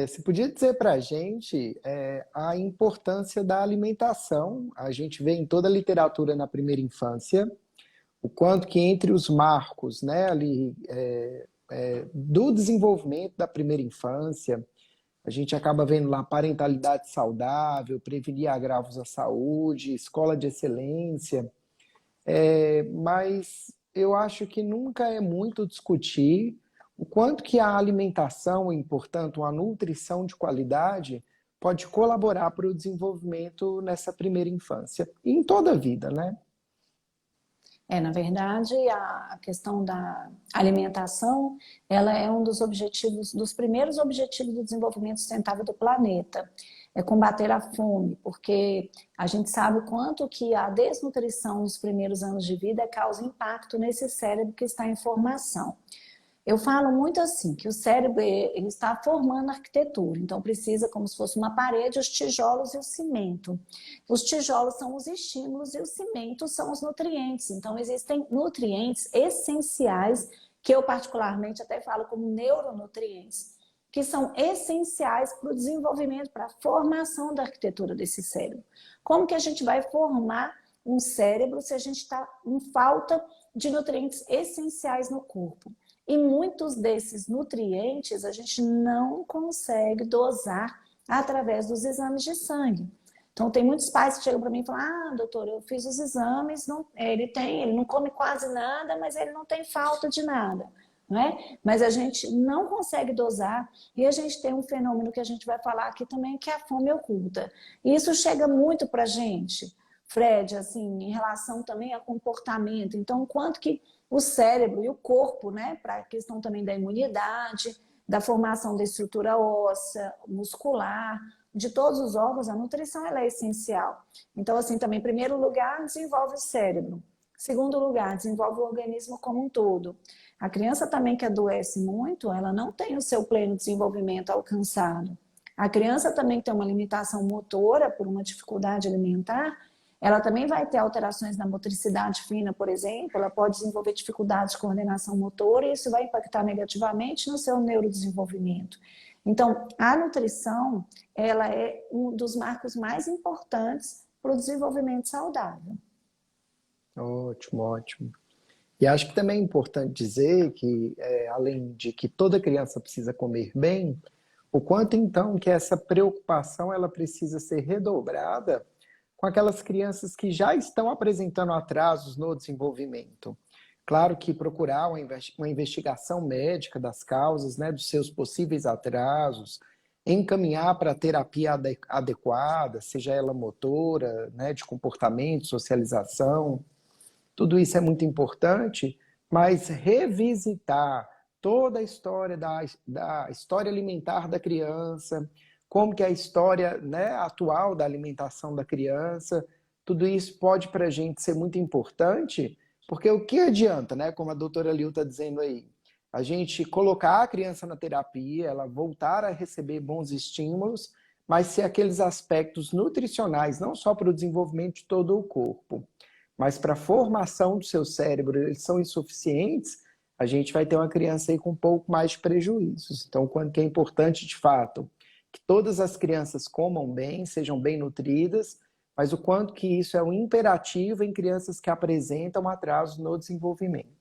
Você podia dizer para a gente a importância da alimentação? A gente vê em toda a literatura na primeira infância o quanto que entre os marcos, né, ali, do desenvolvimento da primeira infância, a gente acaba vendo lá parentalidade saudável, prevenir agravos à saúde, escola de excelência, mas eu acho que nunca é muito discutir o quanto que a alimentação e, portanto, a nutrição de qualidade pode colaborar para o desenvolvimento nessa primeira infância e em toda a vida, né? Na verdade, a questão da alimentação, ela é um dos objetivos, dos primeiros objetivos do desenvolvimento sustentável do planeta. É combater a fome, porque a gente sabe o quanto que a desnutrição nos primeiros anos de vida causa impacto nesse cérebro que está em formação. Eu falo muito assim, que o cérebro ele está formando arquitetura, então precisa como se fosse uma parede, os tijolos e o cimento. Os tijolos são os estímulos e os cimentos são os nutrientes. Então existem nutrientes essenciais, que eu particularmente até falo como neuronutrientes, que são essenciais para o desenvolvimento, para a formação da arquitetura desse cérebro. Como que a gente vai formar um cérebro se a gente está em falta de nutrientes essenciais no corpo? E muitos desses nutrientes a gente não consegue dosar através dos exames de sangue. Então tem muitos pais que chegam para mim e falam: ah, doutor, eu fiz os exames, ele não come quase nada, mas ele não tem falta de nada. Não é? Mas a gente não consegue dosar e a gente tem um fenômeno que a gente vai falar aqui também, que é a fome oculta. E isso chega muito para a gente, Fred, assim, em relação também a comportamento. Então, quanto que o cérebro e o corpo, né, para a questão também da imunidade, da formação da estrutura óssea, muscular, de todos os órgãos, a nutrição ela é essencial. Então, assim, também, em primeiro lugar, desenvolve o cérebro. Segundo lugar, desenvolve o organismo como um todo. A criança também que adoece muito, ela não tem o seu pleno desenvolvimento alcançado. A criança também que tem uma limitação motora por uma dificuldade alimentar, ela também vai ter alterações na motricidade fina, por exemplo, ela pode desenvolver dificuldades de coordenação motora e isso vai impactar negativamente no seu neurodesenvolvimento. Então, a nutrição, ela é um dos marcos mais importantes para o desenvolvimento saudável. Ótimo, ótimo. E acho que também é importante dizer que, além de que toda criança precisa comer bem, o quanto então que essa preocupação ela precisa ser redobrada com aquelas crianças que já estão apresentando atrasos no desenvolvimento. Claro que procurar uma investigação médica das causas, né, dos seus possíveis atrasos, encaminhar para a terapia adequada, seja ela motora, né, de comportamento, socialização, tudo isso é muito importante, mas revisitar toda a história da história alimentar da criança, como que é a história, né, atual da alimentação da criança, tudo isso pode para a gente ser muito importante, porque o que adianta, né, como a doutora Lil está dizendo aí, a gente colocar a criança na terapia, ela voltar a receber bons estímulos, mas se aqueles aspectos nutricionais, não só para o desenvolvimento de todo o corpo, mas para a formação do seu cérebro, eles são insuficientes, a gente vai ter uma criança aí com um pouco mais de prejuízos. Então, quanto que é importante, de fato, que todas as crianças comam bem, sejam bem nutridas, mas o quanto que isso é um imperativo em crianças que apresentam atraso no desenvolvimento.